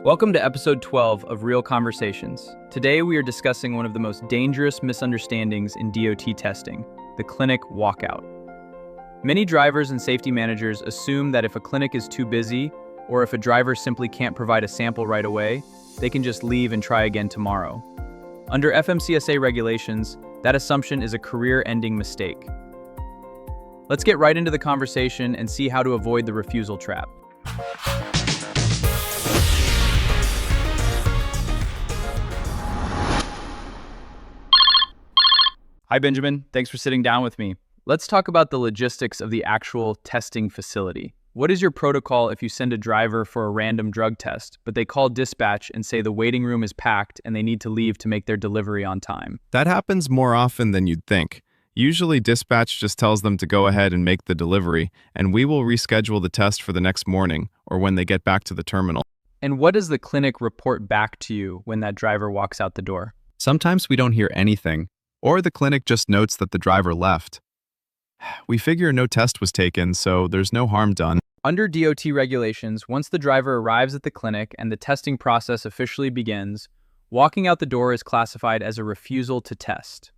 Welcome to episode 12 of Real Conversations. Today we are discussing one of the most dangerous misunderstandings in DOT testing, the clinic walkout. Many drivers and safety managers assume that if a clinic is too busy, or if a driver simply can't provide a sample right away, they can just leave and try again tomorrow. Under FMCSA regulations, that assumption is a career-ending mistake. Let's get right into the conversation and see how to avoid the refusal trap. Hi, Benjamin. Thanks for sitting down with me. Let's talk about the logistics of the actual testing facility. What is your protocol if you send a driver for a random drug test, but they call dispatch and say the waiting room is packed and they need to leave to make their delivery on time? That happens more often than you'd think. Usually dispatch just tells them to go ahead and make the delivery, and we will reschedule the test for the next morning or when they get back to the terminal. And what does the clinic report back to you when that driver walks out the door? Sometimes we don't hear anything, or the clinic just notes that the driver left. We figure no test was taken, so there's no harm done. Under DOT regulations, once the driver arrives at the clinic and the testing process officially begins, walking out the door is classified as a refusal to test.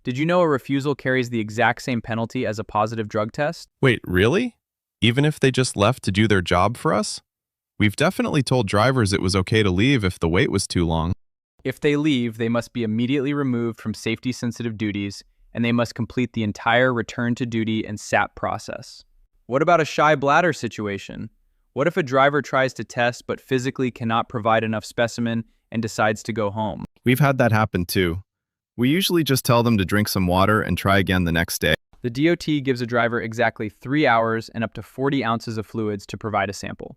Did you know a refusal carries the exact same penalty as a positive drug test? Wait, really? Even if they just left to do their job for us? We've definitely told drivers it was okay to leave if the wait was too long. If they leave, they must be immediately removed from safety-sensitive duties, and they must complete the entire return to duty and SAP process. What about a shy bladder situation? What if a driver tries to test but physically cannot provide enough specimen and decides to go home? We've had that happen too. We usually just tell them to drink some water and try again the next day. The DOT gives a driver exactly 3 hours and up to 40 ounces of fluids to provide a sample.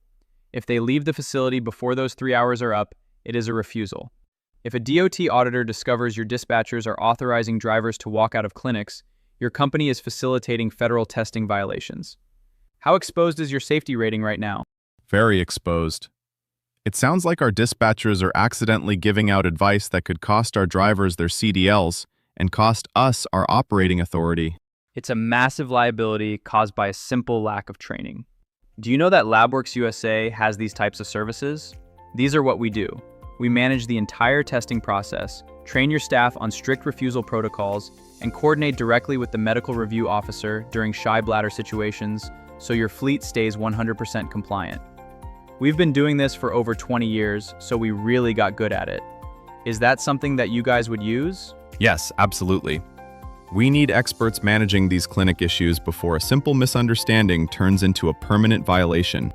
If they leave the facility before those 3 hours are up, it is a refusal. If a DOT auditor discovers your dispatchers are authorizing drivers to walk out of clinics, your company is facilitating federal testing violations. How exposed is your safety rating right now? Very exposed. It sounds like our dispatchers are accidentally giving out advice that could cost our drivers their CDLs and cost us our operating authority. It's a massive liability caused by a simple lack of training. Do you know that Labworks USA has these types of services? These are what we do. We manage the entire testing process, train your staff on strict refusal protocols, and coordinate directly with the medical review officer during shy bladder situations so your fleet stays 100% compliant. We've been doing this for over 20 years, so we really got good at it. Is that something that you guys would use? Yes, absolutely. We need experts managing these clinic issues before a simple misunderstanding turns into a permanent violation.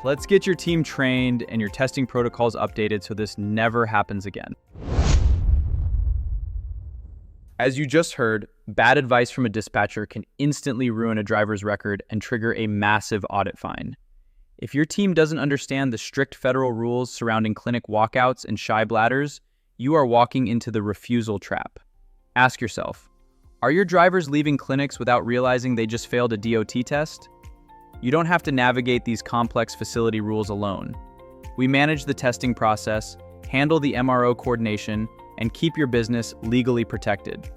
Let's get your team trained and your testing protocols updated so this never happens again. As you just heard, bad advice from a dispatcher can instantly ruin a driver's record and trigger a massive audit fine. If your team doesn't understand the strict federal rules surrounding clinic walkouts and shy bladders, you are walking into the refusal trap. Ask yourself, are your drivers leaving clinics without realizing they just failed a DOT test? You don't have to navigate these complex facility rules alone. We manage the testing process, handle the MRO coordination, and keep your business legally protected.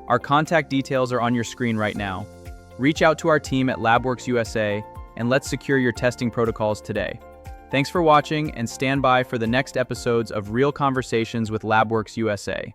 Our contact details are on your screen right now. Reach out to our team at Labworks USA and let's secure your testing protocols today. Thanks for watching and stand by for the next episodes of Real Conversations with Labworks USA.